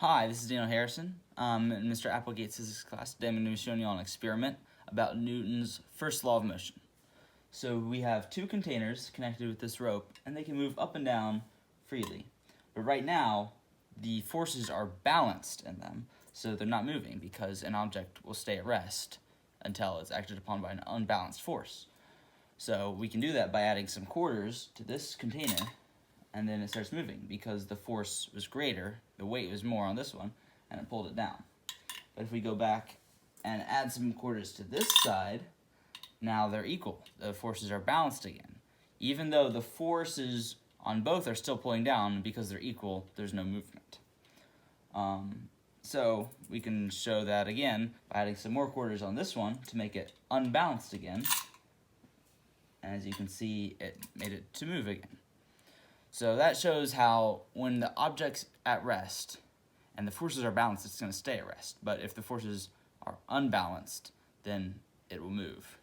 Hi, this is Daniel Harrison. In Mr Applegate's physics class. Today I'm going to be showing you an experiment about Newton's first law of motion. So we have two containers connected with this rope, and they can move up and down freely. But right now, the forces are balanced in them, so they're not moving because an object will stay at rest until it's acted upon by an unbalanced force. So we can do that by adding some quarters to this container, and then it starts moving because the force was greater, the weight was more on this one, and it pulled it down. But if we go back and add some quarters to this side, now they're equal. The forces are balanced again. Even though the forces on both are still pulling down, because they're equal, there's no movement. So we can show that again by adding some more quarters on this one to make it unbalanced again. And as you can see, it made it to move again. So that shows how when the object's at rest and the forces are balanced, it's going to stay at rest. But if the forces are unbalanced, then it will move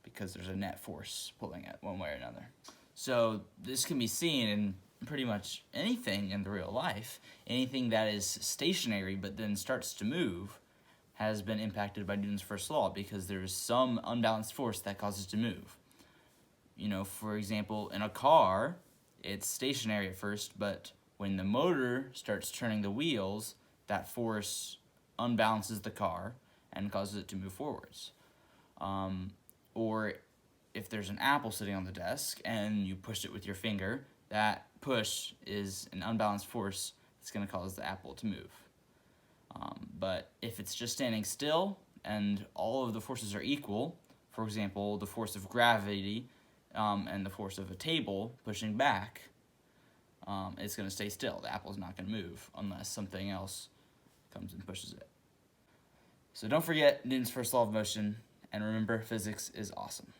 because there's a net force pulling it one way or another. So this can be seen in pretty much anything in the real life. Anything that is stationary but then starts to move has been impacted by Newton's first law because there is some unbalanced force that causes it to move. You know, for example, in a car, it's stationary at first, but when the motor starts turning the wheels, that force unbalances the car and causes it to move forwards. Or if there's an apple sitting on the desk and you push it with your finger, that push is an unbalanced force that's going to cause the apple to move. But if it's just standing still and all of the forces are equal, for example, the force of gravity and the force of a table pushing back, it's going to stay still. The apple's not going to move unless something else comes and pushes it. So don't forget Newton's first law of motion, and remember, physics is awesome.